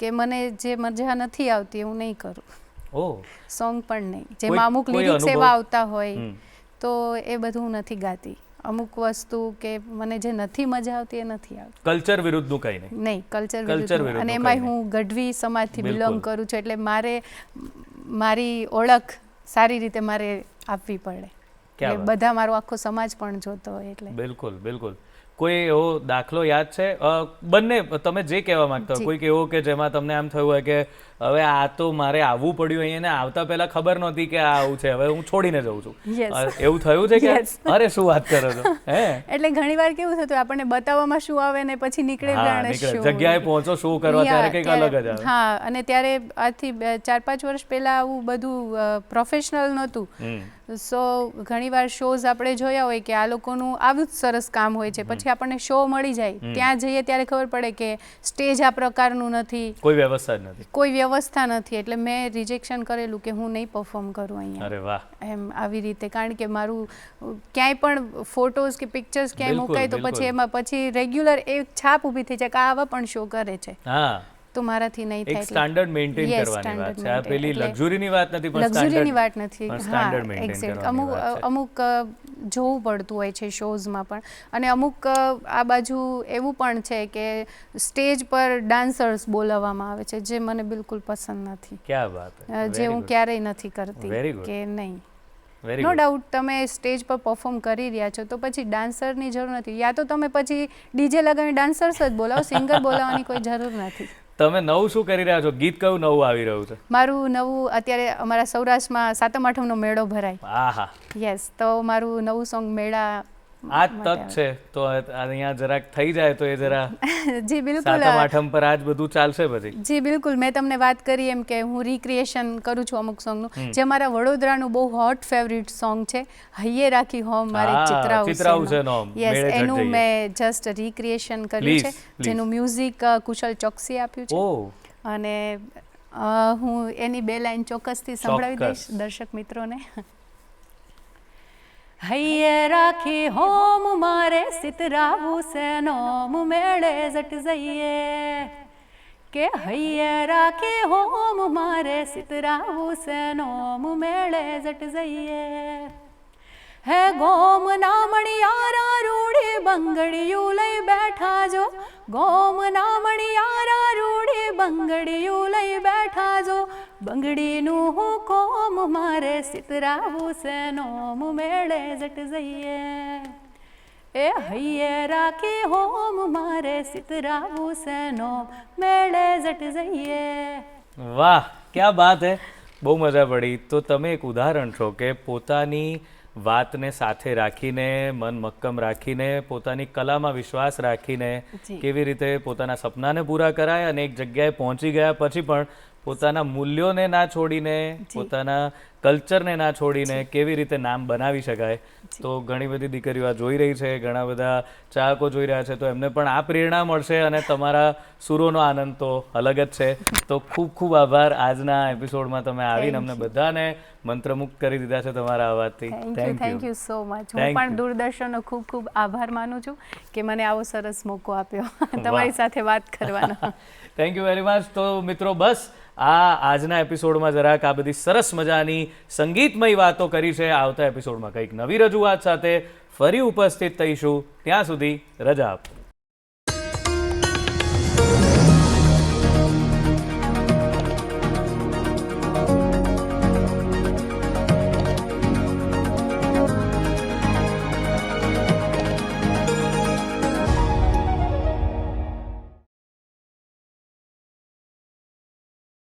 કે મને જે મજા નથી આવતી હું નહીં કરું, ઓહ, સોંગ પણ નહીં. જેમાં અમુક કોઈ લિરિક્સ અનુભવ? એવા આવતા હોય હમ. તો એ બધું હું નથી ગાતી. અમુક વસ્તુ કે મને જે નથી મજા આવતી એ નથી આવતી. કલ્ચર વિરુદ્ધનું કંઈ નહીં. નહીં, કલ્ચર Culture વિરુદ્ધ. વિરુદ્ધનું અને કંઈ એમાંય નહીં. હું ગઢવી સમાજથી બિલકુલ. બિલોંગ કરું છું, એટલે મારે મારી ઓળખ સારી રીતે મારે આપવી પડે. ક્યાં એટલે વાત. બધા મારો આખો સમાજ પણ જોતો હોય એટલે. બિલકુલ બિલકુલ. કોઈ એવો દાખલો યાદ છે? બંને તમે જે કહેવા માંગતા હોય, જી. કોઈક એવો કે જેમાં તમને આમ થયું હોય કે હવે આ તો મારે આવવું પડ્યું અહીંયા ને આવતા પહેલા ખબર નહોતી કે આ આવું છે, હવે હું છોડીને જઉં છું. Yes. એવું થયું છે કે? Yes. અરે શું વાત કરો છો? હે? એટલે ઘણીવાર કેવું થતું આપણને બતાવવામાં શું આવે ને પછી નીકળે હા, જાણે નીકળે. શું. જગ્યાએ પહોંચો શું કરવા ત્યારે Yeah, કંઈક અલગ જ આવે. હા, અને ત્યારે આજથી 4-5 વર્ષ પહેલા આવું બધું પ્રોફેશનલ નહોતું. હમ. સો ઘણીવાર શોઝ આપણે જોયા હોય કે આ લોકોનું આવું જ સરસ કામ હોય છે, પછી આપણને શો મળી જાય, ત્યાં જઈએ ત્યારે ખબર પડે કે સ્ટેજ આ પ્રકારનું નથી, કોઈ વ્યવસ્થા જ નથી. કોઈ વ્યવસ્થા નથી. એટલે મેં રિજેક્શન કરેલું કે હું નહીં પરફોર્મ કરું અહીંયા, અરે વાહ. એમ આવી રીતે. કારણ કે મારું ક્યાંય પણ ફોટોઝ કે પિક્ચર્સ ક્યાંય બિલકુલ, મુકાય તો બિલકુલ. પછી એમાં પછી રેગ્યુલર એક છાપ ઊભી થઈ જાય કે આ આવા પણ શો કરે છે, હા, તો મારાથી નહીં એક થાય. સ્ટાન્ડર્ડ મેન્ટેન Yes, કરવાની વાત standard છે. આ maintain. પેલી એટલે લક્ઝરીની વાત નથી, પણ લક્ઝરીની standard- વાત નથી. પણ હા, standard maintain exact. કરવાની વાત છે. અમુક જોવું પડતું હોય છે શોઝમાં પણ. અને અમુક આ બાજુ એવું પણ છે કે સ્ટેજ પર ડાન્સર્સ બોલાવવામાં આવે છે, જે મને બિલકુલ પસંદ નથી. ક્યાં વાત છે. જે હું ક્યારેય નથી કરતી. Very good. કે નહીં, વેરી નો ગુડ. ડાઉટ તમે સ્ટેજ પર પરફોર્મ કરી રહ્યા છો તો પછી ડાન્સરની જરૂર નથી. યા તો તમે પછી ડીજે લગાવીને ડાન્સર્સ જ બોલાવો, સિંગર બોલાવવાની કોઈ જરૂર નથી. તમે નવું શું કરી રહ્યા છો? ગીત કયું નવું આવી રહ્યું છે? મારું નવું અત્યારે અમારા સૌરાષ્ટ્રમાં સાતમ આઠમનો મેળો ભરાય. આહા, યસ, તો મારું નવું સોંગ મેળા આ જ તક છે. તો અહીંયા જરાક થઈ જાય તો એ જરા જી બિલકુલ. સાતમ આઠમ પર આજ બધું ચાલશે પછી. જી બિલકુલ. મેં તમને વાત કરી એમ કે હું રિક્રિએશન કરું છું અમુક સોંગનું, જે મારા વડોદરાનું બહુ હોટ ફેવરિટ સોંગ છે, હૈયે રાખી હોમ મારે હા, ચિત્રાઉ ચિત્રાઉ છે છે નોમ. યસ, મેળે ચઢ એનું જઈએ. મેં જસ્ટ રિક્રિએશન કર્યું Please, છે, please. જેનું મ્યુઝિક કુશલ ચોકસીએ આપ્યું છે. ઓહ, અને હું એની 2 લાઈન ચોક્કસથી સંભળાવી દઈશ ચોક્કસ. દર્શક મિત્રોને. હૈયે રાખી હોમ મારે સિતરાવું છે નોમ મેળે જટ જઈએ, કે હૈયે રાખી હોમ મારે સિતરાવું છે નોમ મેળે જટ જઈએ. હે ગોમ નામણિયારા રૂડી બંગડીયું લઈ બેઠા જો, ગોમ નામણિયારા રૂડી બંગડીયું લઈ બેઠા જો, બંગડીનું હું કોમ મારે સિતરાવું છે નોમ મેળે જટ જઈએ, એ હૈયે રાખી હોમ મારે સિતરાવું છે નોમ મેળે જટ જઈએ. વાહ, ક્યાં બાત હે. બહુ મજા પડી. તો તમે એક ઉદાહરણ છો કે પોતાની વાતને સાથે રાખીને, મન મક્કમ રાખીને, પોતાની કલામાં વિશ્વાસ રાખીને જી. કેવી રીતે પોતાના સપનાને પૂરા કરાય અને એક જગ્યાએ પહોંચી ગયા પછી પણ પોતાના મૂલ્યોને ના છોડીને, પોતાના કલ્ચરને ના છોડીને કેવી રીતે નામ બનાવી શકાય. તો ઘણી બધી દીકરીઓ આ જોઈ રહી છે, ઘણા બધા ચાહકો જોઈ રહ્યા છે, તો એમને પણ આ પ્રેરણા મળશે અને તમારા સુરોનો આનંદ તો અલગ જ છે. તો ખૂબ ખૂબ આભાર. આજના એપિસોડમાં તમે આવીને અમને બધાને મંત્રમુગ્ધ કરી દીધા છે તમારા અવાજથી. Thank you so much. હું Thank પણ you. દૂરદર્શનનો ખૂબ ખૂબ આભાર માનું છું કે મને આવો સરસ મોકો આપ્યો તમારી સાથે વાત કરવાનો. Thank you very much. તો મિત્રો, બસ આજના એપિસોડમાં જરાક આ બધી સરસ મજાની સંગીતમય વાતો કરી છે. આવતા એપિસોડમાં કંઈક નવી રજૂઆત સાથે ફરી ઉપસ્થિત થઈશું. ત્યાં સુધી રજા આપો.